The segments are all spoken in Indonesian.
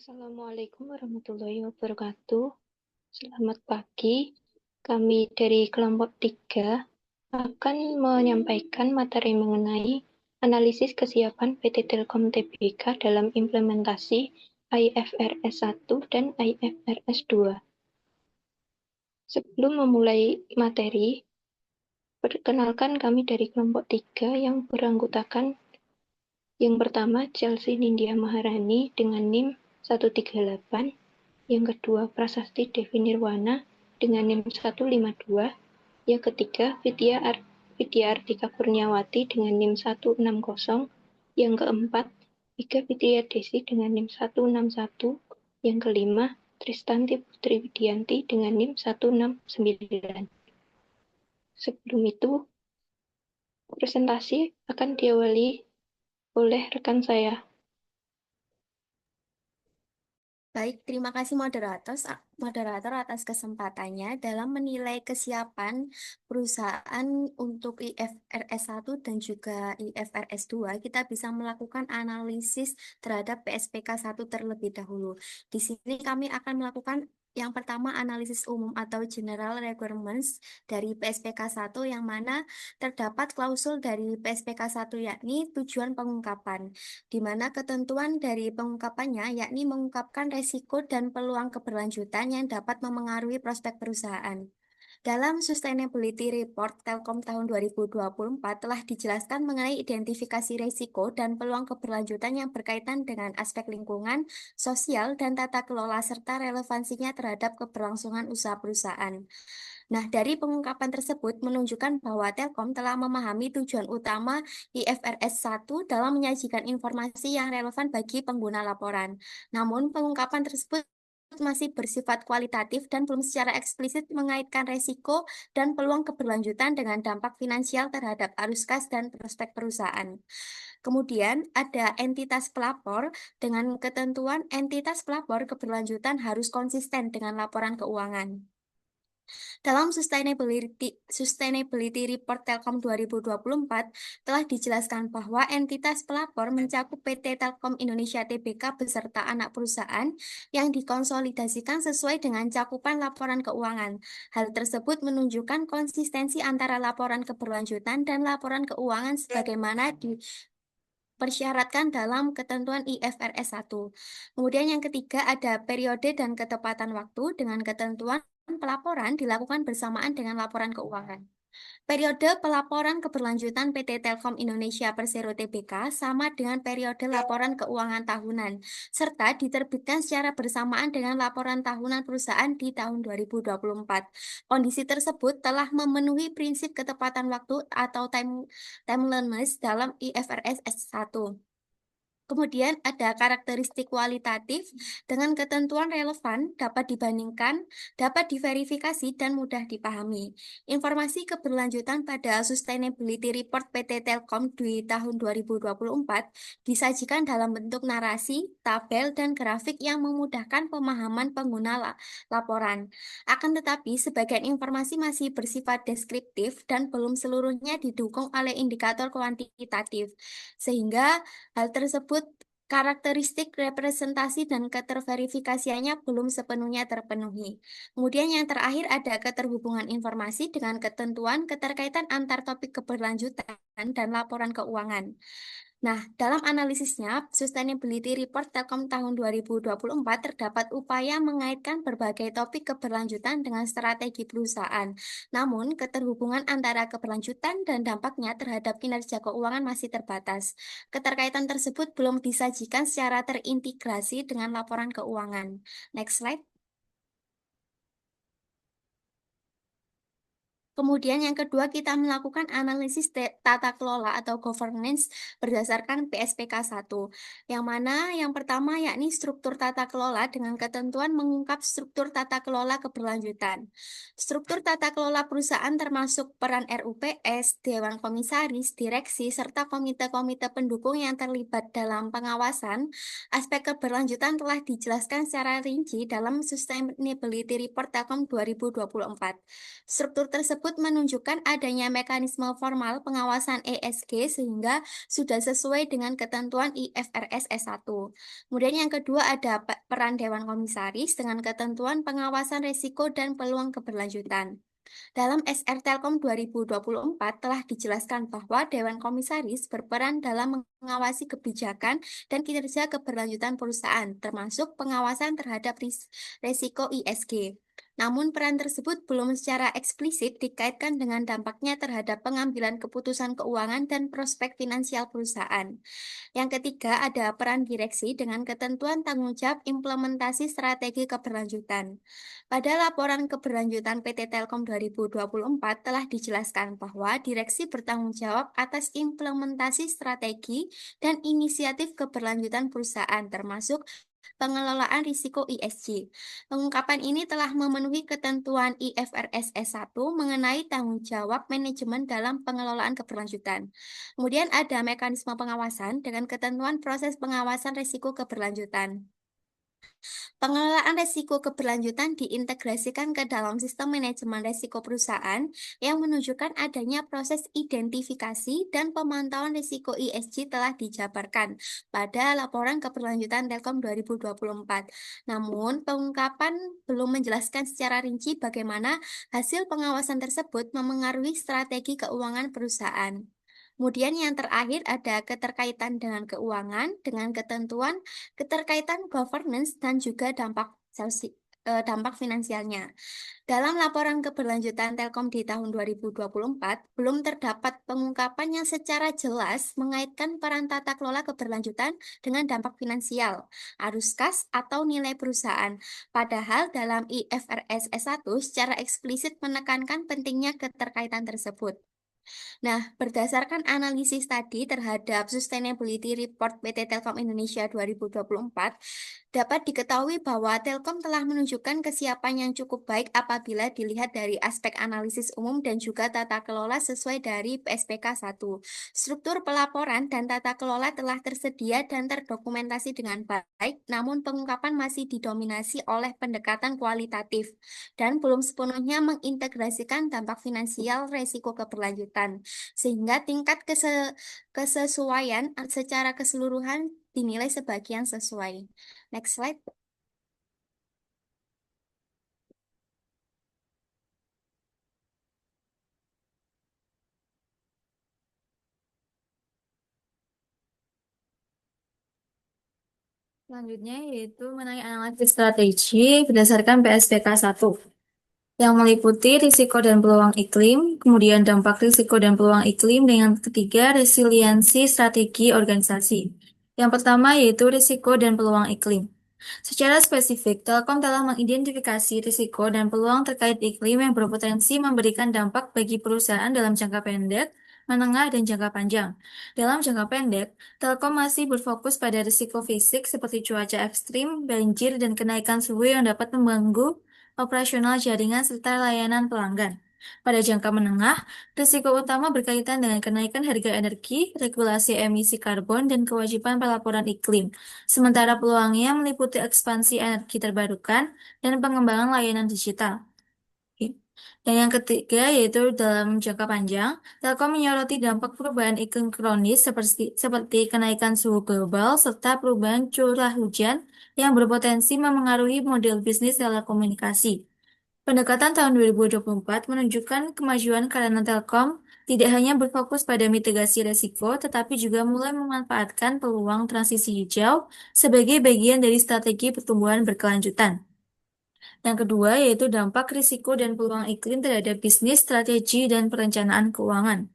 Assalamualaikum warahmatullahi wabarakatuh. Selamat pagi. Kami dari kelompok 3 akan menyampaikan materi mengenai analisis kesiapan PT Telkom Tbk dalam implementasi IFRS 1 dan IFRS 2. Sebelum memulai materi, perkenalkan kami dari kelompok 3 yang beranggotakan yang pertama Chelsea Nindya Maharani dengan NIM 138, yang kedua Prasasti Devi Nirwana dengan NIM 152, yang ketiga Vidya Artika Kurniawati dengan NIM 160, yang keempat Ika Fitria Desi dengan NIM 161, yang kelima Tristanti Putri Widianti dengan NIM 169. Sebelum itu, presentasi akan diawali oleh rekan saya. Baik, terima kasih moderator atas kesempatannya dalam menilai kesiapan perusahaan untuk IFRS 1 dan juga IFRS 2. Kita bisa melakukan analisis terhadap PSPK 1 terlebih dahulu. Di sini kami akan melakukan yang pertama analisis umum atau general requirements dari PSPK 1 yang mana terdapat klausul dari PSPK 1 yakni tujuan pengungkapan, di mana ketentuan dari pengungkapannya yakni mengungkapkan resiko dan peluang keberlanjutan yang dapat memengaruhi prospek perusahaan. Dalam Sustainability Report Telkom tahun 2024 telah dijelaskan mengenai identifikasi risiko dan peluang keberlanjutan yang berkaitan dengan aspek lingkungan, sosial, dan tata kelola serta relevansinya terhadap keberlangsungan usaha perusahaan. Nah, dari pengungkapan tersebut menunjukkan bahwa Telkom telah memahami tujuan utama IFRS 1 dalam menyajikan informasi yang relevan bagi pengguna laporan. Namun, pengungkapan tersebut masih bersifat kualitatif dan belum secara eksplisit mengaitkan resiko dan peluang keberlanjutan dengan dampak finansial terhadap arus kas dan prospek perusahaan. Kemudian ada entitas pelapor dengan ketentuan entitas pelapor keberlanjutan harus konsisten dengan laporan keuangan. Dalam Sustainability Report Telkom 2024 telah dijelaskan bahwa entitas pelapor mencakup PT Telkom Indonesia Tbk beserta anak perusahaan yang dikonsolidasikan sesuai dengan cakupan laporan keuangan. Hal tersebut menunjukkan konsistensi antara laporan keberlanjutan dan laporan keuangan sebagaimana dipersyaratkan dalam ketentuan IFRS 1. Kemudian yang ketiga ada periode dan ketepatan waktu dengan ketentuan pelaporan dilakukan bersamaan dengan laporan keuangan. Periode pelaporan keberlanjutan PT Telkom Indonesia Persero Tbk sama dengan periode laporan keuangan tahunan, serta diterbitkan secara bersamaan dengan laporan tahunan perusahaan di tahun 2024. Kondisi tersebut telah memenuhi prinsip ketepatan waktu atau timeliness dalam IFRS 1. Kemudian ada karakteristik kualitatif dengan ketentuan relevan, dapat dibandingkan, dapat diverifikasi, dan mudah dipahami. Informasi keberlanjutan pada Sustainability Report PT Telkom di tahun 2024 disajikan dalam bentuk narasi, tabel, dan grafik yang memudahkan pemahaman pengguna laporan. Akan tetapi, sebagian informasi masih bersifat deskriptif dan belum seluruhnya didukung oleh indikator kuantitatif, sehingga hal tersebut karakteristik representasi dan keterverifikasiannya belum sepenuhnya terpenuhi. Kemudian yang terakhir ada keterhubungan informasi dengan ketentuan keterkaitan antar topik keberlanjutan dan laporan keuangan. Nah, dalam analisisnya, Sustainability Report Telkom tahun 2024 terdapat upaya mengaitkan berbagai topik keberlanjutan dengan strategi perusahaan. Namun, keterhubungan antara keberlanjutan dan dampaknya terhadap kinerja keuangan masih terbatas. Keterkaitan tersebut belum disajikan secara terintegrasi dengan laporan keuangan. Next slide. Kemudian yang kedua kita melakukan analisis tata kelola atau governance berdasarkan PSPK 1. Yang mana yang pertama yakni struktur tata kelola dengan ketentuan mengungkap struktur tata kelola keberlanjutan. Struktur tata kelola perusahaan termasuk peran RUPS, Dewan Komisaris, Direksi, serta komite-komite pendukung yang terlibat dalam pengawasan. Aspek keberlanjutan telah dijelaskan secara rinci dalam Sustainability Report Telkom 2024. Struktur tersebut tersebut menunjukkan adanya mekanisme formal pengawasan ESG sehingga sudah sesuai dengan ketentuan IFRS S1. Kemudian yang kedua ada peran Dewan Komisaris dengan ketentuan pengawasan risiko dan peluang keberlanjutan. Dalam SR Telkom 2024 telah dijelaskan bahwa Dewan Komisaris berperan dalam mengawasi kebijakan dan kinerja keberlanjutan perusahaan, termasuk pengawasan terhadap risiko ISG. Namun peran tersebut belum secara eksplisit dikaitkan dengan dampaknya terhadap pengambilan keputusan keuangan dan prospek finansial perusahaan. Yang ketiga ada peran direksi dengan ketentuan tanggung jawab implementasi strategi keberlanjutan. Pada laporan keberlanjutan PT Telkom 2024 telah dijelaskan bahwa direksi bertanggung jawab atas implementasi strategi dan inisiatif keberlanjutan perusahaan termasuk pengelolaan risiko ESG. Pengungkapan ini telah memenuhi ketentuan IFRS S1 mengenai tanggung jawab manajemen dalam pengelolaan keberlanjutan. Kemudian ada mekanisme pengawasan dengan ketentuan proses pengawasan risiko keberlanjutan. Pengelolaan risiko keberlanjutan diintegrasikan ke dalam sistem manajemen risiko perusahaan yang menunjukkan adanya proses identifikasi dan pemantauan risiko ESG telah dijabarkan pada laporan keberlanjutan Telkom 2024. Namun, pengungkapan belum menjelaskan secara rinci bagaimana hasil pengawasan tersebut memengaruhi strategi keuangan perusahaan. Kemudian yang terakhir ada keterkaitan dengan keuangan, dengan ketentuan keterkaitan governance dan juga dampak finansialnya. Dalam laporan keberlanjutan Telkom di tahun 2024, belum terdapat pengungkapan yang secara jelas mengaitkan peran tata kelola keberlanjutan dengan dampak finansial, arus kas, atau nilai perusahaan. Padahal dalam IFRS S1 secara eksplisit menekankan pentingnya keterkaitan tersebut. Nah, berdasarkan analisis tadi terhadap Sustainability Report PT Telkom Indonesia 2024, dapat diketahui bahwa Telkom telah menunjukkan kesiapan yang cukup baik apabila dilihat dari aspek analisis umum dan juga tata kelola sesuai dari PSPK 1. Struktur pelaporan dan tata kelola telah tersedia dan terdokumentasi dengan baik, namun pengungkapan masih didominasi oleh pendekatan kualitatif dan belum sepenuhnya mengintegrasikan dampak finansial resiko keberlanjutan, sehingga tingkat kesesuaian secara keseluruhan dinilai sebagian sesuai. Next slide. Selanjutnya yaitu mengenai analisis strategi berdasarkan PSBK 1 yang meliputi risiko dan peluang iklim, kemudian dampak risiko dan peluang iklim, dan yang ketiga resiliensi strategi organisasi. Yang pertama yaitu risiko dan peluang iklim. Secara spesifik, Telkom telah mengidentifikasi risiko dan peluang terkait iklim yang berpotensi memberikan dampak bagi perusahaan dalam jangka pendek, menengah, dan jangka panjang. Dalam jangka pendek, Telkom masih berfokus pada risiko fisik seperti cuaca ekstrim, banjir, dan kenaikan suhu yang dapat mengganggu operasional jaringan serta layanan pelanggan. Pada jangka menengah, risiko utama berkaitan dengan kenaikan harga energi, regulasi emisi karbon, dan kewajiban pelaporan iklim. Sementara peluangnya meliputi ekspansi energi terbarukan dan pengembangan layanan digital. Dan yang ketiga yaitu dalam jangka panjang, Telkom menyoroti dampak perubahan iklim kronis seperti kenaikan suhu global serta perubahan curah hujan yang berpotensi memengaruhi model bisnis telekomunikasi. Pendekatan tahun 2024 menunjukkan kemajuan karena Telkom tidak hanya berfokus pada mitigasi risiko, tetapi juga mulai memanfaatkan peluang transisi hijau sebagai bagian dari strategi pertumbuhan berkelanjutan. Yang kedua yaitu dampak risiko dan peluang iklim terhadap bisnis, strategi, dan perencanaan keuangan.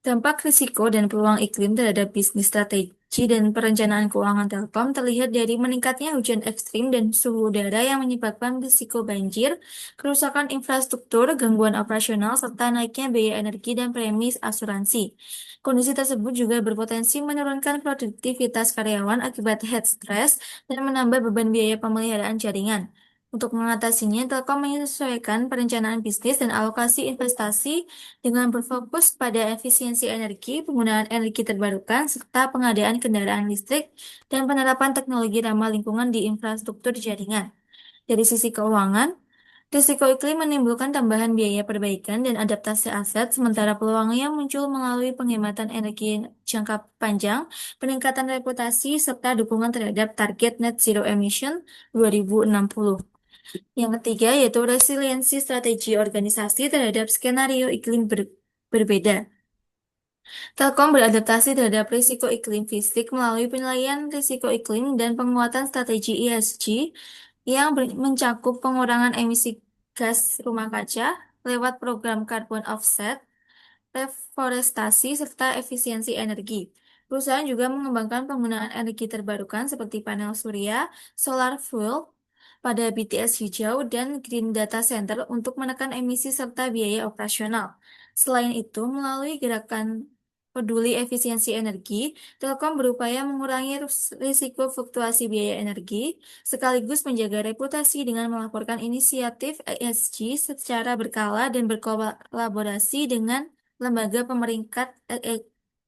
Dampak risiko dan peluang iklim terhadap bisnis, strategi, dan perencanaan keuangan Telkom terlihat dari meningkatnya hujan ekstrim dan suhu udara yang menyebabkan risiko banjir, kerusakan infrastruktur, gangguan operasional, serta naiknya biaya energi dan premi asuransi. Kondisi tersebut juga berpotensi menurunkan produktivitas karyawan akibat heat stress dan menambah beban biaya pemeliharaan jaringan. Untuk mengatasinya, Telkom menyesuaikan perencanaan bisnis dan alokasi investasi dengan berfokus pada efisiensi energi, penggunaan energi terbarukan, serta pengadaan kendaraan listrik dan penerapan teknologi ramah lingkungan di infrastruktur jaringan. Dari sisi keuangan, Risiko iklim menimbulkan tambahan biaya perbaikan dan adaptasi aset, sementara peluangnya muncul melalui penghematan energi jangka panjang, peningkatan reputasi, serta dukungan terhadap target net zero emission 2060. Yang ketiga yaitu resiliensi strategi organisasi terhadap skenario iklim berbeda. Telkom beradaptasi terhadap risiko iklim fisik melalui penilaian risiko iklim dan penguatan strategi ESG yang mencakup pengurangan emisi gas rumah kaca lewat program carbon offset, reforestasi, serta efisiensi energi. Perusahaan juga mengembangkan penggunaan energi terbarukan seperti panel surya, solar fuel, pada BTS hijau, dan green data center untuk menekan emisi serta biaya operasional. Selain itu, melalui gerakan peduli efisiensi energi, Telkom berupaya mengurangi risiko fluktuasi biaya energi, sekaligus menjaga reputasi dengan melaporkan inisiatif ESG secara berkala dan berkolaborasi dengan lembaga pemeringkat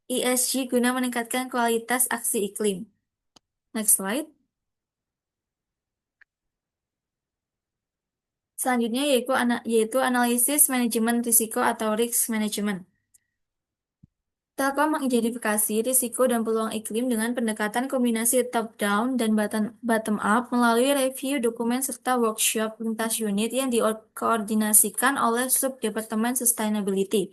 ESG guna meningkatkan kualitas aksi iklim. Next slide. Selanjutnya yaitu analisis manajemen risiko atau risk management. Telkom mengidentifikasi risiko dan peluang iklim dengan pendekatan kombinasi top-down dan bottom-up melalui review dokumen serta workshop lintas unit yang dikoordinasikan oleh Subdepartemen Sustainability.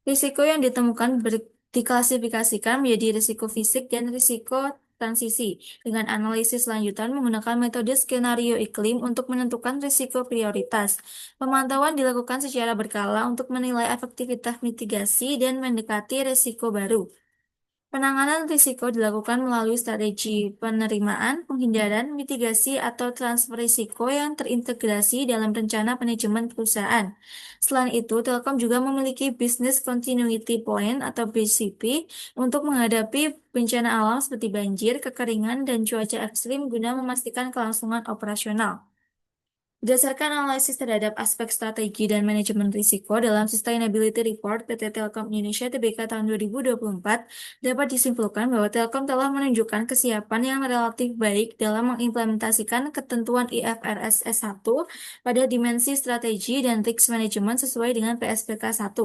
Risiko yang ditemukan diklasifikasikan menjadi risiko fisik dan risiko transisi. Dengan analisis lanjutan menggunakan metode skenario iklim untuk menentukan risiko prioritas. Pemantauan dilakukan secara berkala untuk menilai efektivitas mitigasi dan mendekati risiko baru. Penanganan risiko dilakukan melalui strategi penerimaan, penghindaran, mitigasi, atau transfer risiko yang terintegrasi dalam rencana manajemen perusahaan. Selain itu, Telkom juga memiliki Business Continuity Plan atau BCP untuk menghadapi bencana alam seperti banjir, kekeringan, dan cuaca ekstrim guna memastikan kelangsungan operasional. Berdasarkan analisis terhadap aspek strategi dan manajemen risiko dalam Sustainability Report PT Telkom Indonesia Tbk tahun 2024, dapat disimpulkan bahwa Telkom telah menunjukkan kesiapan yang relatif baik dalam mengimplementasikan ketentuan IFRS S1 pada dimensi strategi dan risk management sesuai dengan PSBK 1.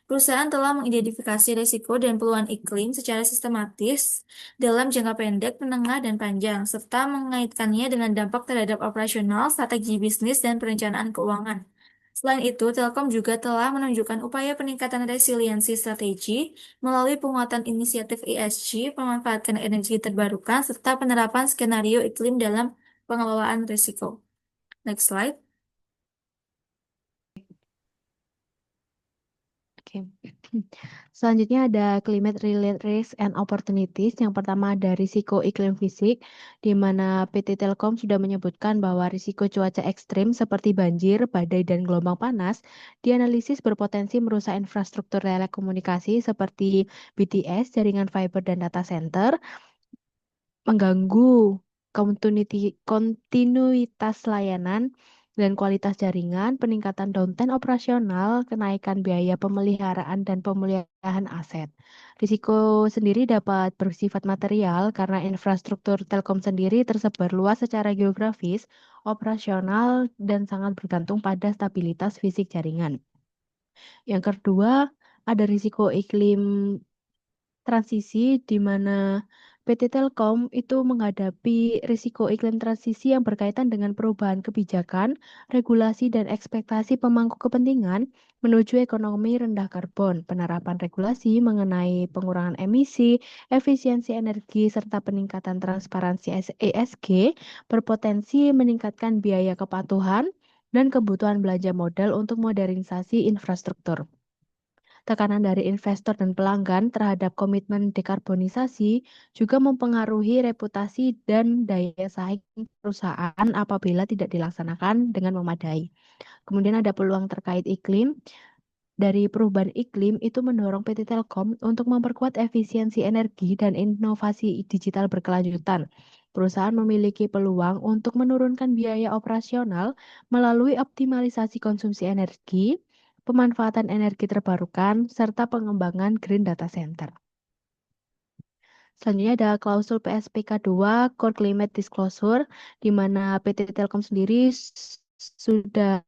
Perusahaan telah mengidentifikasi risiko dan peluang iklim secara sistematis dalam jangka pendek, menengah, dan panjang, serta mengaitkannya dengan dampak terhadap operasional, strategi bisnis, dan perencanaan keuangan. Selain itu, Telkom juga telah menunjukkan upaya peningkatan resiliensi strategi melalui penguatan inisiatif ESG, pemanfaatan energi terbarukan, serta penerapan skenario iklim dalam pengelolaan risiko. Next slide. Oke. Selanjutnya ada climate related risk and opportunities. Yang pertama ada risiko iklim fisik, di mana PT Telkom sudah menyebutkan bahwa risiko cuaca ekstrim seperti banjir, badai, dan gelombang panas dianalisis berpotensi merusak infrastruktur telekomunikasi seperti BTS, jaringan fiber, dan data center, mengganggu kontinuitas layanan dan kualitas jaringan, peningkatan downtime operasional, kenaikan biaya pemeliharaan dan pemulihan aset. Risiko sendiri dapat bersifat material karena infrastruktur Telkom sendiri tersebar luas secara geografis, operasional, dan sangat bergantung pada stabilitas fisik jaringan. Yang kedua, ada risiko iklim transisi di mana PT Telkom itu menghadapi risiko iklim transisi yang berkaitan dengan perubahan kebijakan, regulasi, dan ekspektasi pemangku kepentingan menuju ekonomi rendah karbon. Penerapan regulasi mengenai pengurangan emisi, efisiensi energi, serta peningkatan transparansi ESG berpotensi meningkatkan biaya kepatuhan dan kebutuhan belanja modal untuk modernisasi infrastruktur. Tekanan dari investor dan pelanggan terhadap komitmen dekarbonisasi juga mempengaruhi reputasi dan daya saing perusahaan apabila tidak dilaksanakan dengan memadai. Kemudian ada peluang terkait iklim. Dari perubahan iklim itu mendorong PT Telkom untuk memperkuat efisiensi energi dan inovasi digital berkelanjutan. Perusahaan memiliki peluang untuk menurunkan biaya operasional melalui optimalisasi konsumsi energi, pemanfaatan energi terbarukan, serta pengembangan green data center. Selanjutnya ada klausul PSPK 2 Core Climate Disclosure, di mana PT Telkom sendiri sudah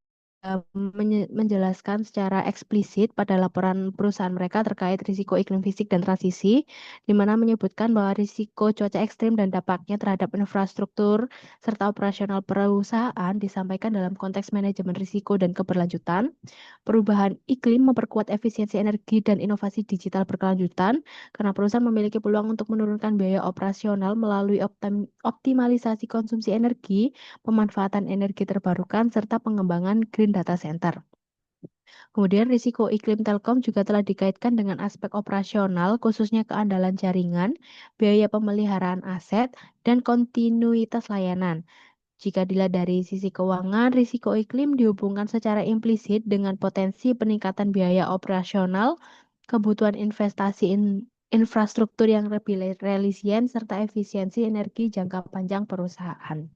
menjelaskan secara eksplisit pada laporan perusahaan mereka terkait risiko iklim fisik dan transisi, di mana menyebutkan bahwa risiko cuaca ekstrim dan dampaknya terhadap infrastruktur serta operasional perusahaan disampaikan dalam konteks manajemen risiko dan keberlanjutan. Perubahan iklim memperkuat efisiensi energi dan inovasi digital berkelanjutan, karena perusahaan memiliki peluang untuk menurunkan biaya operasional melalui optimalisasi konsumsi energi, pemanfaatan energi terbarukan, serta pengembangan green data center. Kemudian risiko iklim telkom juga telah dikaitkan dengan aspek operasional, khususnya keandalan jaringan, biaya pemeliharaan aset, dan kontinuitas layanan. Jika dilihat dari sisi keuangan, risiko iklim dihubungkan secara implisit dengan potensi peningkatan biaya operasional, kebutuhan investasi infrastruktur yang lebih resilien, serta efisiensi energi jangka panjang perusahaan.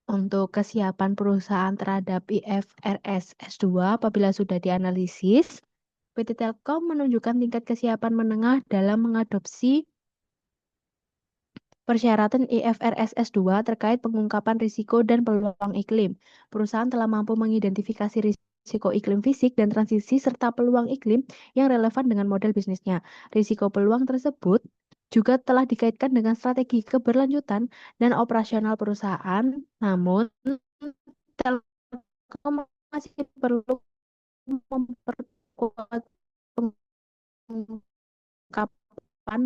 Untuk kesiapan perusahaan terhadap IFRS S2 apabila sudah dianalisis, PT Telkom menunjukkan tingkat kesiapan menengah dalam mengadopsi persyaratan IFRS S2 terkait pengungkapan risiko dan peluang iklim. Perusahaan telah mampu mengidentifikasi risiko iklim fisik dan transisi serta peluang iklim yang relevan dengan model bisnisnya. Risiko peluang tersebut juga telah dikaitkan dengan strategi keberlanjutan dan operasional perusahaan, namun Telkom masih perlu memperkuat pengungkapan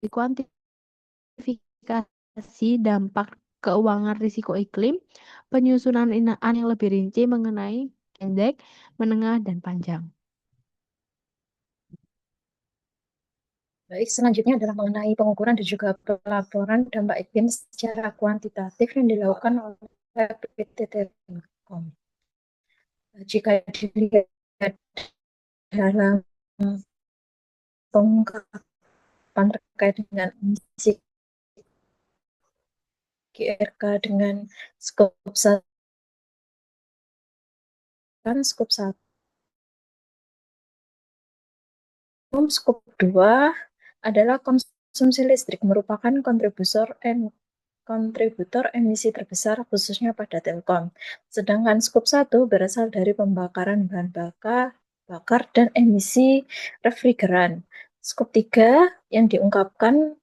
kuantifikasi dampak keuangan risiko iklim, penyusunan inaan yang lebih rinci mengenai pendek, menengah, dan panjang. Baik, selanjutnya adalah mengenai pengukuran dan juga pelaporan dampak iklim secara kuantitatif yang dilakukan oleh PT Telkom. Jika dilihat dalam pengungkapan terkait dengan emisi GRK dengan skop 1, skop 1, skop 2 adalah konsumsi listrik merupakan kontributor emisi terbesar khususnya pada Telkom. Sedangkan skop 1 berasal dari pembakaran bahan bakar dan emisi refrigeran. Skop 3 yang diungkapkan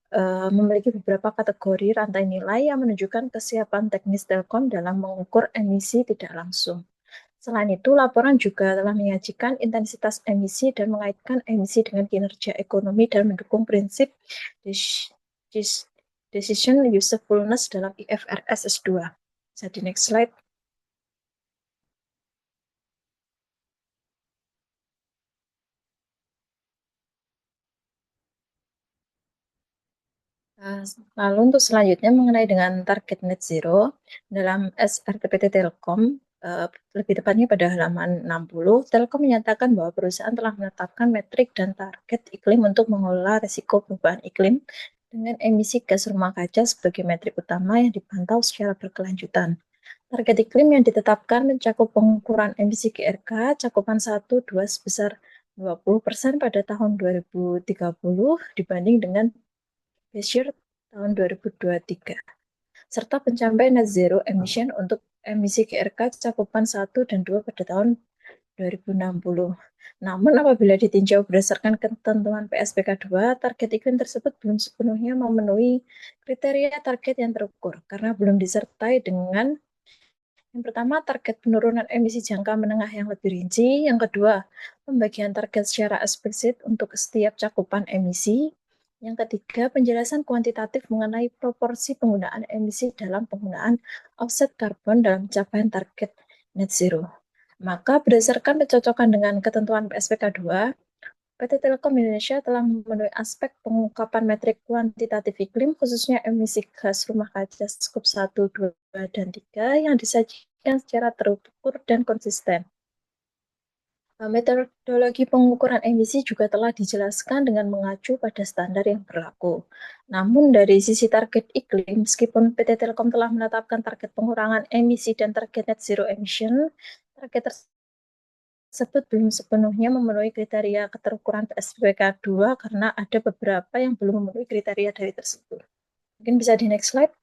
memiliki beberapa kategori rantai nilai yang menunjukkan kesiapan teknis Telkom dalam mengukur emisi tidak langsung. Selain itu, laporan juga telah menyajikan intensitas emisi dan mengaitkan emisi dengan kinerja ekonomi dan mendukung prinsip decision usefulness dalam IFRS S2. Jadi next slide. Lalu untuk selanjutnya mengenai dengan target net zero dalam SRTPT Telkom, lebih tepatnya pada halaman 60, Telkom menyatakan bahwa perusahaan telah menetapkan metrik dan target iklim untuk mengelola risiko perubahan iklim dengan emisi gas rumah kaca sebagai metrik utama yang dipantau secara berkelanjutan. Target iklim yang ditetapkan mencakup pengukuran emisi GRK cakupan 1-2 sebesar 20% pada tahun 2030 dibanding dengan base year tahun 2023, serta pencapaian net zero emission untuk emisi GRK cakupan 1 dan 2 pada tahun 2060. Namun apabila ditinjau berdasarkan ketentuan PSBK 2, target iklim tersebut belum sepenuhnya memenuhi kriteria target yang terukur karena belum disertai dengan yang pertama, target penurunan emisi jangka menengah yang lebih rinci. Yang kedua, pembagian target secara eksplisit untuk setiap cakupan emisi. Yang ketiga, penjelasan kuantitatif mengenai proporsi penggunaan emisi dalam penggunaan offset karbon dalam pencapaian target net zero. Maka berdasarkan pencocokan dengan ketentuan PSBK 2, PT Telkom Indonesia telah memenuhi aspek pengungkapan metrik kuantitatif iklim, khususnya emisi gas rumah kaca skop 1, 2, dan 3 yang disajikan secara terukur dan konsisten. Metodologi pengukuran emisi juga telah dijelaskan dengan mengacu pada standar yang berlaku. Namun dari sisi target iklim, meskipun PT Telkom telah menetapkan target pengurangan emisi dan target net zero emission, target tersebut belum sepenuhnya memenuhi kriteria keterukuran PSBK 2 karena ada beberapa yang belum memenuhi kriteria dari tersebut. Mungkin bisa di next slide.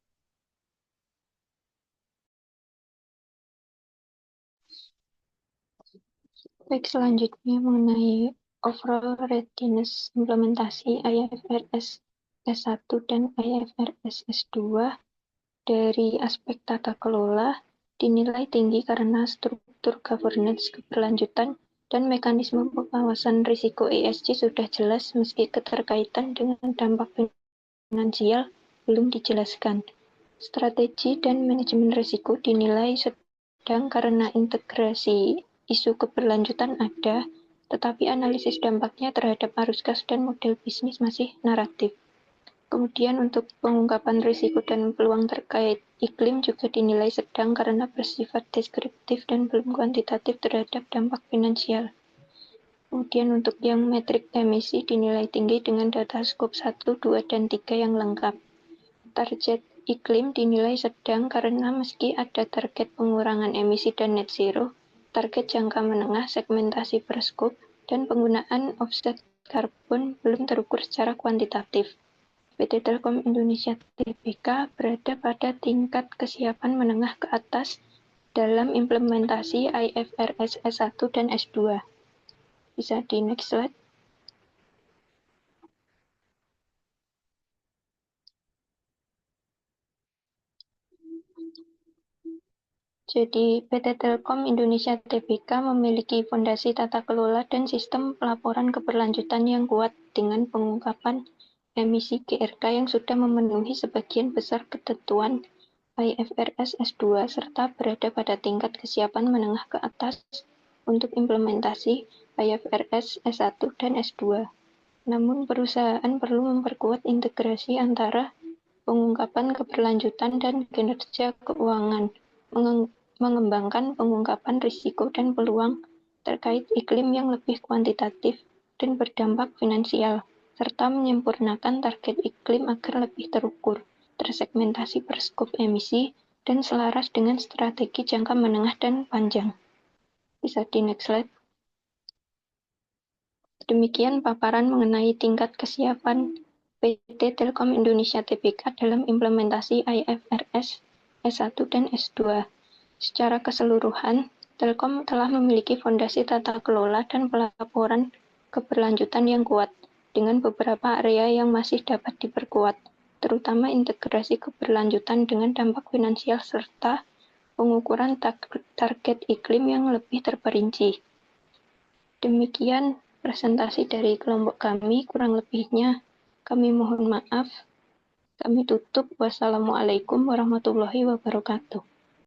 Baik, selanjutnya mengenai overall readiness implementasi IFRS S1 dan IFRS S2 dari aspek tata kelola dinilai tinggi karena struktur governance keberlanjutan dan mekanisme pengawasan risiko ESG sudah jelas meski keterkaitan dengan dampak finansial belum dijelaskan. Strategi dan manajemen risiko dinilai sedang karena integrasi isu keberlanjutan ada, tetapi analisis dampaknya terhadap arus kas dan model bisnis masih naratif. Kemudian untuk pengungkapan risiko dan peluang terkait iklim juga dinilai sedang karena bersifat deskriptif dan belum kuantitatif terhadap dampak finansial. Kemudian untuk yang metrik emisi dinilai tinggi dengan data skop 1, 2, dan 3 yang lengkap. Target iklim dinilai sedang karena meski ada target pengurangan emisi dan net zero, target jangka menengah, segmentasi per skop, dan penggunaan offset karbon belum terukur secara kuantitatif. PT Telkom Indonesia Tbk berada pada tingkat kesiapan menengah ke atas dalam implementasi IFRS S1 dan S2. Bisa di next slide. Jadi, PT Telkom Indonesia Tbk memiliki fondasi tata kelola dan sistem pelaporan keberlanjutan yang kuat dengan pengungkapan emisi GRK yang sudah memenuhi sebagian besar ketentuan IFRS S2 serta berada pada tingkat kesiapan menengah ke atas untuk implementasi IFRS S1 dan S2. Namun, perusahaan perlu memperkuat integrasi antara pengungkapan keberlanjutan dan kinerja keuangan, mengembangkan pengungkapan risiko dan peluang terkait iklim yang lebih kuantitatif dan berdampak finansial, serta menyempurnakan target iklim agar lebih terukur, tersegmentasi per skop emisi, dan selaras dengan strategi jangka menengah dan panjang. Bisa di next slide. Demikian paparan mengenai tingkat kesiapan PT Telkom Indonesia Tbk dalam implementasi IFRS S1 dan S2. Secara keseluruhan, Telkom telah memiliki fondasi tata kelola dan pelaporan keberlanjutan yang kuat, dengan beberapa area yang masih dapat diperkuat, terutama integrasi keberlanjutan dengan dampak finansial serta pengukuran target iklim yang lebih terperinci. Demikian presentasi dari kelompok kami, kurang lebihnya kami mohon maaf. Kami tutup. Wassalamualaikum warahmatullahi wabarakatuh.